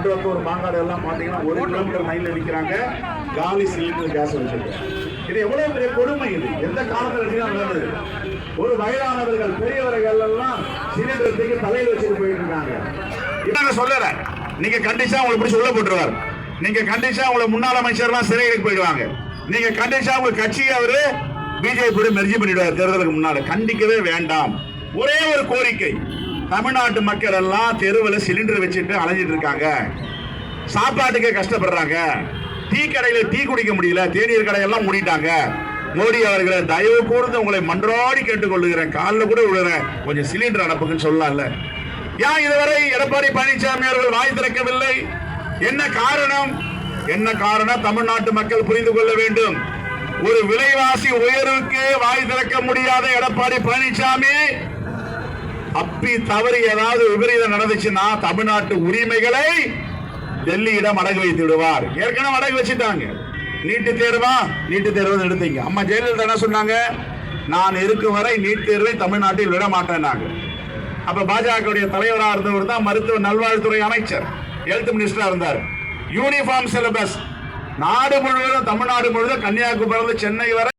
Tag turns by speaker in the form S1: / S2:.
S1: குன்றத்தூர் மாங்காடு எல்லாம் பாத்தீங்கன்னா 1 கிலோமீட்டர் லைன்ல நிக்கிறாங்க, காலி சிலிண்டர் கேஸ் வச்சிருக்காங்க. இது எவ்வளவு பெரிய கொடுமை! இது எந்த காலத்துல நடந்தது? ஒரு வயதானவர்கள் பெரியவர்கள் எல்லாம் சிலிண்டர் தூக்கி தலையில் வச்சுட்டு போயிட்டு இருக்காங்க. இதாங்க சொல்லல, நீங்க கண்டிச்சா உங்களுக்கு பிடிச்சி உள்ள போட்டுருவார். நீங்க கண்டிச்சா உங்களை முன்னாள் அமைச்சர்லாம் சிறைகளுக்கு போயிடுவாங்க. நீங்க கண்டிச்சா உங்க கட்சியை அவரு பிஜேபி மெர்ஜி பண்ணிடுவார் தேர்தலுக்கு முன்னால. கண்டிக்கவே வேண்டாம். ஒரே ஒரு கோரிக்கை, தமிழ்நாட்டு மக்கள் எல்லாம் தெருவில் சிலிண்டர் வச்சுட்டு அலைஞ்சிட்டு இருக்காங்க, சாப்பாட்டுக்கே கஷ்டப்படுறாங்க, டீ கடையில டீ குடிக்க முடியல, தேநீர் கடையெல்லாம் மூடிட்டாங்க. மோடி அவர்களை தயவு கூர்ந்து உங்களை மன்றாடி கேட்டுக்கொள்ளுகிறேன், காலில் கூட விழுறேன், கொஞ்சம் சிலிண்டர் அனுப்புங்கன்னு சொல்லலாம்ல. ஏன் இதுவரை எடப்பாடி பழனிசாமி அவர்கள் வாய் திறக்கவில்லை? என்ன காரணம்? என்ன காரணம்? தமிழ்நாட்டு மக்கள் புரிந்து கொள்ள வேண்டும். ஒரு விலைவாசி உயர்வுக்கு வாய் திறக்க முடியாத எடப்பாடி பழனிசாமி அப்பி தவறி ஏதாவது விபரீதம் நடந்துச்சுன்னா தமிழ்நாட்டு உரிமைகளை டெல்லியிடம் அடகு வைத்து விடுவார். ஏற்கனவே அடகு வச்சுட்டாங்க. நீட்டு தேர்வா? நீட்டு தேர்வு எடுத்தீங்க. அம்மா ஜெயலலிதா என்ன சொன்னாங்க? நான் இருக்கும் வரை நீட் தேர்வை தமிழ்நாட்டில் விட மாட்டேன்னாங்க. அப்ப பாஜக தலைவராக இருந்தவர் தான் மருத்துவ நல்வாழ்வுத்துறை அமைச்சர், ஹெல்த் மினிஸ்டரா இருந்தார். யூனிஃபார்ம் சிலபஸ் நாடு முழுவதும், தமிழ்நாடு முழுவதும், கன்னியாகுமரி சென்னை வரை